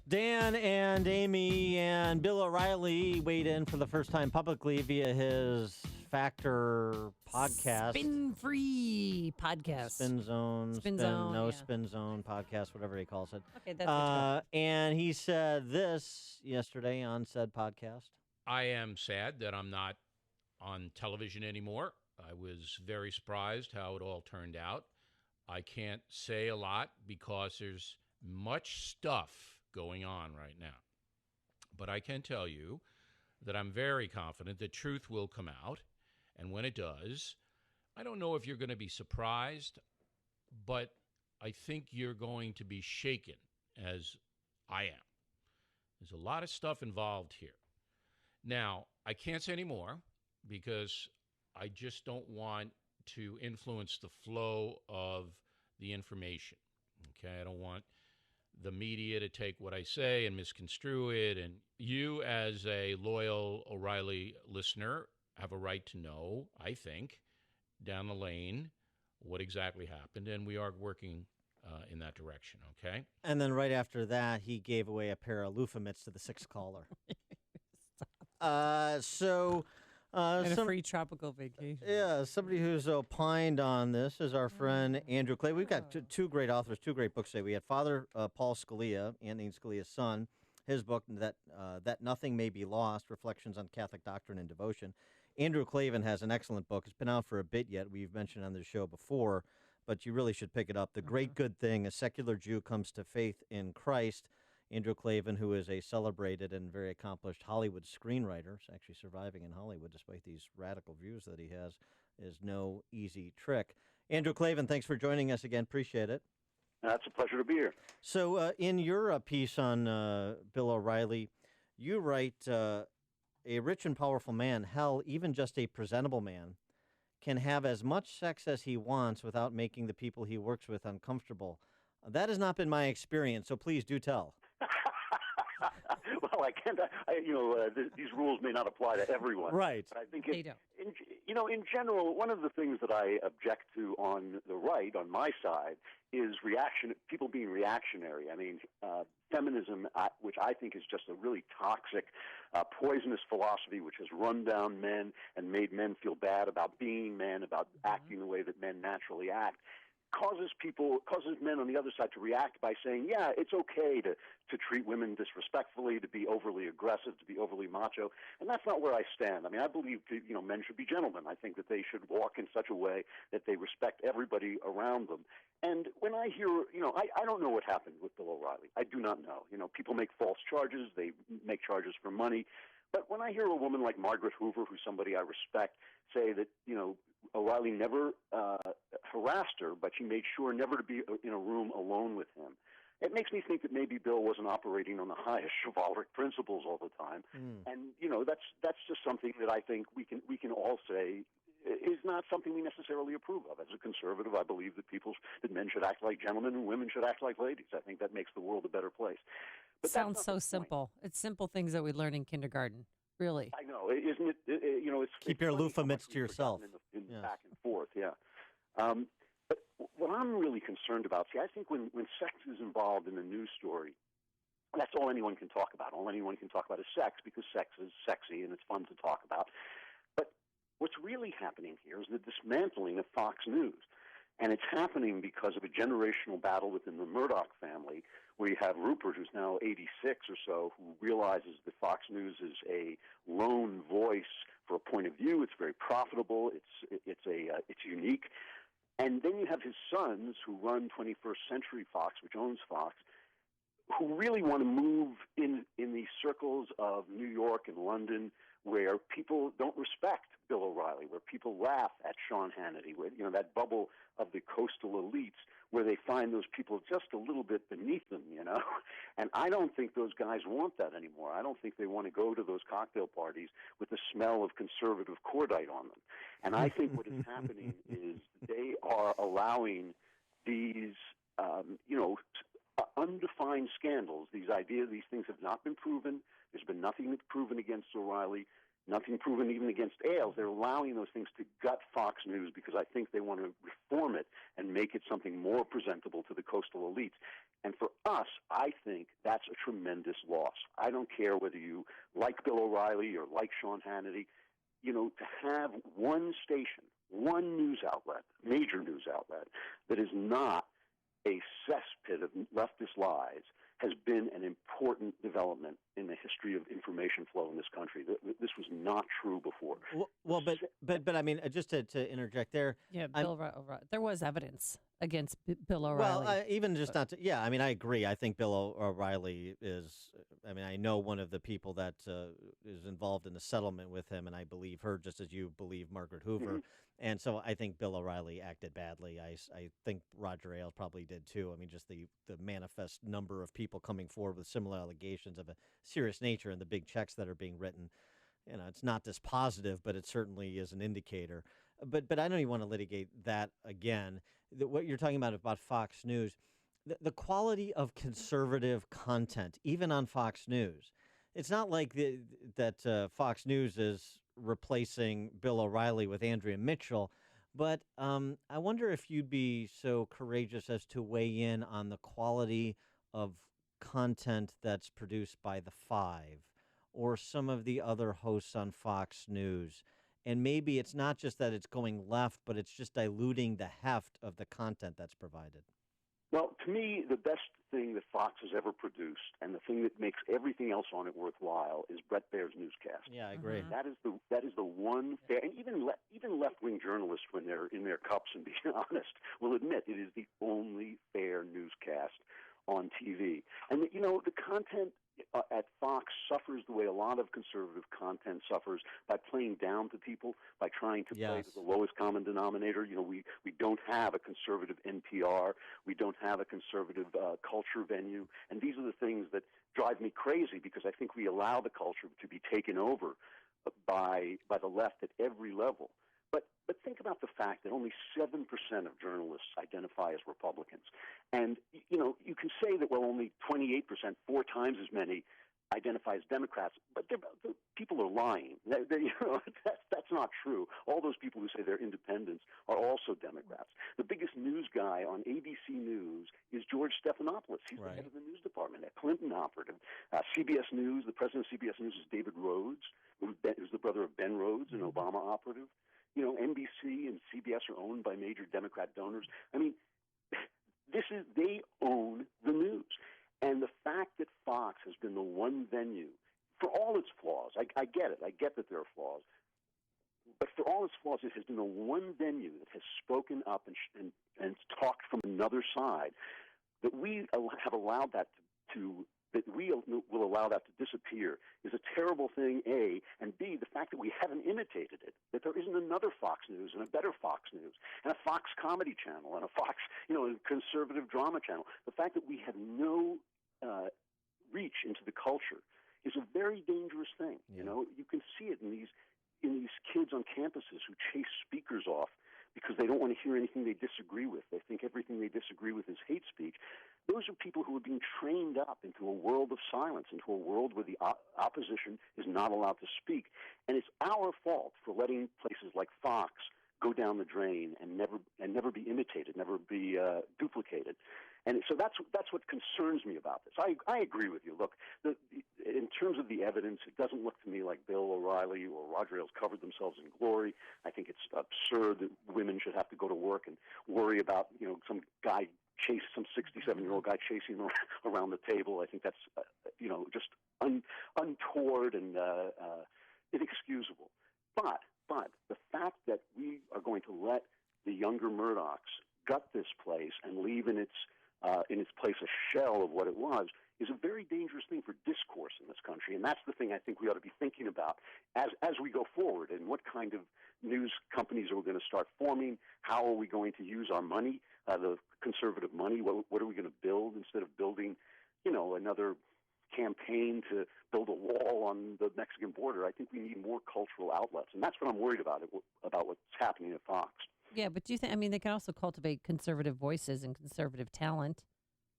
Dan and Amy and Bill O'Reilly weighed in for the first time publicly via his Factor podcast. Spin-free podcast. Spin Zone, Spin Zone podcast, whatever he calls it. Okay, that's what you And he said this yesterday on said podcast. I am sad that I'm not on television anymore. I was very surprised how it all turned out. I can't say a lot because there's much stuff going on right now. But I can tell you that I'm very confident that truth will come out. And when it does, I don't know if you're going to be surprised, but I think you're going to be shaken, as I am. There's a lot of stuff involved here. Now, I can't say any more because I just don't want to influence the flow of the information. Okay, I don't want the media to take what I say and misconstrue it. And you, as a loyal O'Reilly listener, have a right to know, I think, down the lane what exactly happened. And we are working in that direction, okay? And then right after that, he gave away a pair of loofah mitts to the sixth caller. And a free tropical vacation. Yeah, somebody who's opined on this is our friend Andrew Clay. We've got two great authors, two great books today. We had Father Paul Scalia, Anthony Scalia's son, his book, That Nothing May Be Lost, Reflections on Catholic Doctrine and Devotion. Andrew Klavan has an excellent book. It's been out for a bit yet. We've mentioned on the show before, but you really should pick it up. The Great Good Thing, A Secular Jew Comes to Faith in Christ. Andrew Klavan, who is a celebrated and very accomplished Hollywood screenwriter, is actually surviving in Hollywood despite these radical views that he has, is no easy trick. Andrew Klavan, thanks for joining us again. Appreciate it. It's a pleasure to be here. So in your piece on Bill O'Reilly, you write, a rich and powerful man, hell, even just a presentable man, can have as much sex as he wants without making the people he works with uncomfortable. That has not been my experience, so please do tell. Well, I can't. These rules may not apply to everyone, right? But I think they don't. In general, one of the things that I object to on the right, on my side, is reaction. People being reactionary. I mean, feminism, which I think is just a really toxic, poisonous philosophy, which has run down men and made men feel bad about being men, about acting the way that men naturally act. Causes men on the other side to react by saying, yeah, it's okay to treat women disrespectfully, to be overly aggressive, to be overly macho. And that's not where I stand. I mean, I believe men should be gentlemen. I think that they should walk in such a way that they respect everybody around them. And when I hear, I don't know what happened with Bill O'Reilly. I do not know. People make false charges. They make charges for money. But when I hear a woman like Margaret Hoover, who's somebody I respect, say that, O'Reilly never harassed her, but she made sure never to be in a room alone with him, it makes me think that maybe Bill wasn't operating on the highest chivalric principles all the time. And, that's just something that I think we can all say is not something we necessarily approve of. As a conservative, I believe that men should act like gentlemen and women should act like ladies. I think that makes the world a better place. But sounds so simple. It's simple things that we learn in kindergarten. Really, I know, isn't it? It's keep your loofah mitts to yourself. In back and forth, yeah. But what I'm really concerned about, I think when sex is involved in a news story, that's all anyone can talk about. All anyone can talk about is sex because sex is sexy and it's fun to talk about. But what's really happening here is the dismantling of Fox News. And it's happening because of a generational battle within the Murdoch family, where you have Rupert, who's now 86 or so, who realizes that Fox News is a lone voice for a point of view. It's very profitable. It's unique. And then you have his sons, who run 21st Century Fox, which owns Fox, who really want to move in these circles of New York and London, where people don't respect Bill O'Reilly, where people laugh at Sean Hannity, where that bubble of the coastal elites, where they find those people just a little bit beneath them, And I don't think those guys want that anymore. I don't think they want to go to those cocktail parties with the smell of conservative cordite on them. And I think what is happening is they are allowing these, undefined scandals, these things have not been proven. There's been nothing that's proven against O'Reilly. nothing proven even against Ailes. They're allowing those things to gut Fox News because I think they want to reform it and make it something more presentable to the coastal elites. And for us, I think that's a tremendous loss. I don't care whether you like Bill O'Reilly or like Sean Hannity. To have one station, one news outlet, major news outlet, that is not a cesspit of leftist lies has been an important development in the history of information flow in this country. This was not true before. Well, but I mean, just to interject there. Yeah, there was evidence against Bill O'Reilly. Well, even just not to, yeah, I mean, I agree. I think Bill O'Reilly is, I mean, I know one of the people that is involved in the settlement with him, and I believe her just as you believe Margaret Hoover. Mm-hmm. And so I think Bill O'Reilly acted badly. I think Roger Ailes probably did too. I mean, just the manifest number of people coming forward with similar allegations of a serious nature and the big checks that are being written. It's not this positive, but it certainly is an indicator. But I don't even want to litigate that again. What you're talking about Fox News, the quality of conservative content, even on Fox News. It's not like that Fox News is replacing Bill O'Reilly with Andrea Mitchell, but I wonder if you'd be so courageous as to weigh in on the quality of content that's produced by The Five or some of the other hosts on Fox News. And maybe it's not just that it's going left, but it's just diluting the heft of the content that's provided. Well, to me, the best thing that Fox has ever produced, and the thing that makes everything else on it worthwhile, is Bret Baier's newscast. Yeah, I agree. Mm-hmm. That is the one fair, and even left-wing journalists, when they're in their cups and being honest, will admit it is the only fair newscast on TV. And the content at Fox suffers the way a lot of conservative content suffers, by playing down to people, by trying to play to the lowest common denominator. We don't have a conservative NPR. We don't have a conservative culture venue. And these are the things that drive me crazy, because I think we allow the culture to be taken over by the left at every level. But think about the fact that only 7% of journalists identify as Republicans. And, you can say that, well, only 28%, 4 times as many, identify as Democrats, but the people are lying. That's not true. All those people who say they're independents are also Democrats. The biggest news guy on ABC News is George Stephanopoulos. He's the head of the news department, a Clinton operative. CBS News, the president of CBS News is David Rhodes, who's the brother of Ben Rhodes, an Obama operative. NBC and CBS are owned by major Democrat donors. I mean, they own the news. And the fact that Fox has been the one venue, for all its flaws, I get it. I get that there are flaws. But for all its flaws, it has been the one venue that has spoken up and talked from another side, that we have allowed that that we will allow that to disappear is a terrible thing, A, and B, the fact that we haven't imitated it, that there isn't another Fox News and a better Fox News and a Fox comedy channel and a Fox, a conservative drama channel. The fact that we have no reach into the culture is a very dangerous thing. Yeah. You can see it in these kids on campuses who chase speakers off because they don't want to hear anything they disagree with. They think everything they disagree with is hate speech. Those are people who are being trained up into a world of silence, into a world where the opposition is not allowed to speak. And it's our fault for letting places like Fox go down the drain and never be imitated, never be duplicated. And so that's what concerns me about this. I agree with you. Look, in terms of the evidence, it doesn't look to me like Bill O'Reilly or Roger Ailes covered themselves in glory. I think it's absurd that women should have to go to work and worry about some 67-year-old guy chasing them around the table. I think that's just untoward and inexcusable. But the fact that we are going to let the younger Murdochs gut this place and leave in its place a shell of what it was is a very dangerous thing for discourse in this country. And that's the thing I think we ought to be thinking about as we go forward, and what kind of news companies are we going to start forming? How are we going to use our money, the conservative money? What are we going to build instead of building, another campaign to build a wall on the Mexican border? I think we need more cultural outlets, and that's what I'm worried about what's happening at Fox. Yeah, but do you think, they can also cultivate conservative voices and conservative talent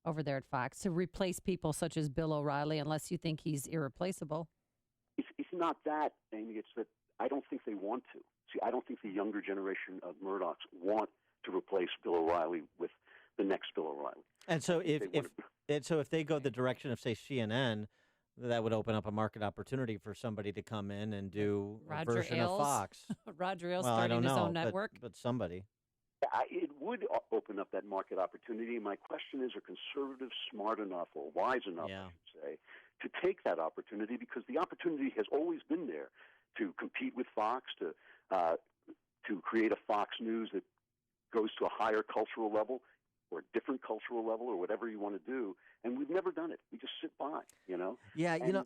over there at Fox to replace people such as Bill O'Reilly, unless you think he's irreplaceable? It's not that, Amy. It's that I don't think they want to. See, I don't think the younger generation of Murdochs want to replace Bill O'Reilly with the next Bill O'Reilly. And so if they go the direction of, say, CNN, that would open up a market opportunity for somebody to come in and do a Roger version Ailes. of Fox. Roger Ailes Well, I starting don't his know, own network. but somebody. It would open up that market opportunity. My question is, are conservatives smart enough or wise enough, Yeah. I should say, to take that opportunity? Because the opportunity has always been there to compete with Fox, to create a Fox News that goes to a higher cultural level or a different cultural level or whatever you want to do. And we've never done it. We just sit by, you know? Yeah, And-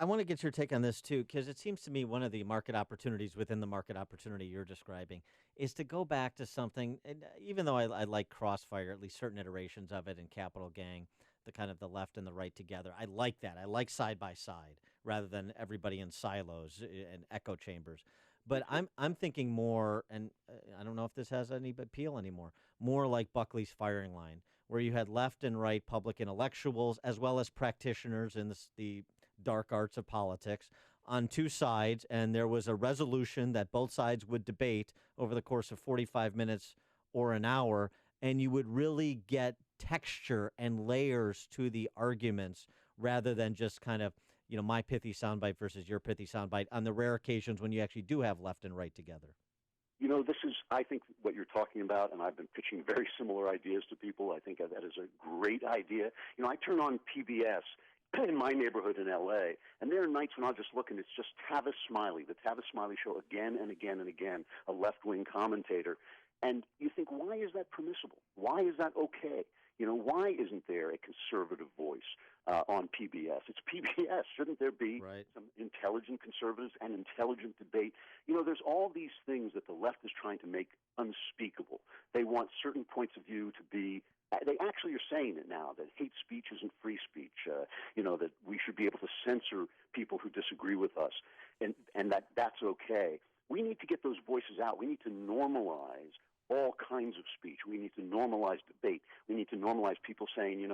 I want to get your take on this, too, because it seems to me one of the market opportunities within the market opportunity you're describing is to go back to something, and even though I like Crossfire, at least certain iterations of it, and Capital Gang, the kind of the left and the right together. I like that. I like side by side rather than everybody in silos and echo chambers. But I'm thinking more, and I don't know if this has any appeal anymore, more like Buckley's firing line, where you had left and right public intellectuals as well as practitioners in the dark arts of politics on two sides, and there was a resolution that both sides would debate over the course of 45 minutes or an hour, and you would really get texture and layers to the arguments rather than just kind of, my pithy soundbite versus your pithy soundbite on the rare occasions when you actually do have left and right together. This is, I think, what you're talking about, and I've been pitching very similar ideas to people. I think that is a great idea. I turn on PBS in my neighborhood in L.A., and there are nights when I'll just look, and it's just Tavis Smiley, the Tavis Smiley Show, again and again and again, a left-wing commentator. And you think, why is that permissible? Why is that okay? Why isn't there a conservative voice on PBS? It's PBS. Shouldn't there be some intelligent conservatives and intelligent debate? There's all these things that the left is trying to make unspeakable. They want certain points of view to be – they actually are saying it now, that hate speech isn't free speech, that we should be able to censor people who disagree with us, and that's okay. We need to get those voices out. We need to normalize all kinds of speech. We need to normalize debate. We need to normalize people saying,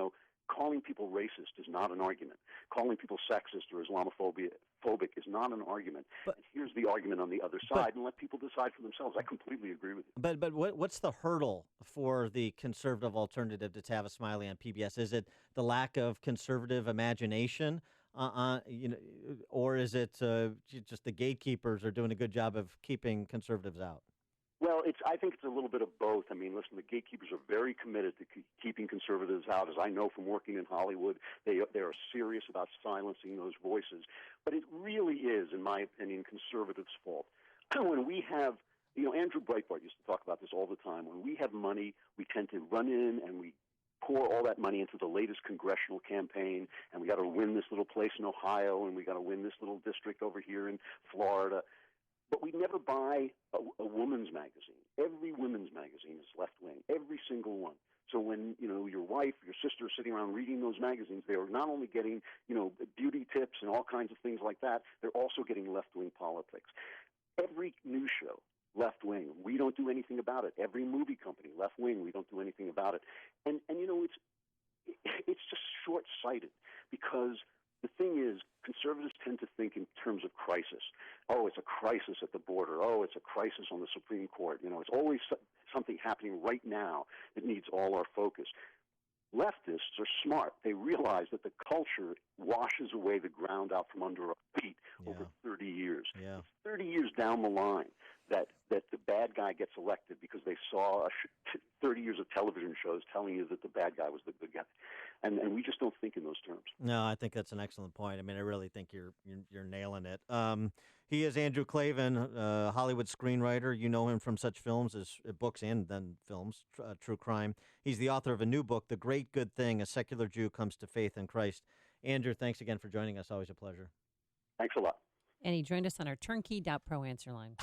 calling people racist is not an argument. Calling people sexist or Islamophobic is not an argument. But here's the argument on the other side, and let people decide for themselves. I completely agree with you. But what's the hurdle for the conservative alternative to Tavis Smiley on PBS? Is it the lack of conservative imagination? Or is it just the gatekeepers are doing a good job of keeping conservatives out? Well, I think it's a little bit of both. I mean, listen, the gatekeepers are very committed to keeping conservatives out. As I know from working in Hollywood, they are serious about silencing those voices. But it really is, in my opinion, conservatives' fault. When we have, Andrew Breitbart used to talk about this all the time. When we have money, we tend to run in and we pour all that money into the latest congressional campaign, and we got to win this little place in Ohio, and we got to win this little district over here in Florida. But we never buy a woman's magazine. Every women's magazine is left-wing, every single one. So when, your wife, your sister are sitting around reading those magazines, they are not only getting, beauty tips and all kinds of things like that, they're also getting left-wing politics. Every news show, left-wing. We don't do anything about it. Every movie company, left-wing. We don't do anything about it. And it's just short-sighted because the thing is, conservatives tend to think in terms of crisis. Oh, it's a crisis at the border. Oh, it's a crisis on the Supreme Court. It's always something happening right now that needs all our focus. Leftists are smart. They realize that the culture washes away the ground out from under our feet over 30 years. Yeah. It's 30 years down the line that the bad guy gets elected because they saw 30 years of television shows telling you that the bad guy was the good guy. And we just don't think in those terms. No, I think that's an excellent point. I mean, I really think you're nailing it. He is Andrew Klavan, Hollywood screenwriter. You know him from such films as books and then films, True Crime. He's the author of a new book, The Great Good Thing, A Secular Jew Comes to Faith in Christ. Andrew, thanks again for joining us. Always a pleasure. Thanks a lot. And he joined us on our turnkey.pro answer line.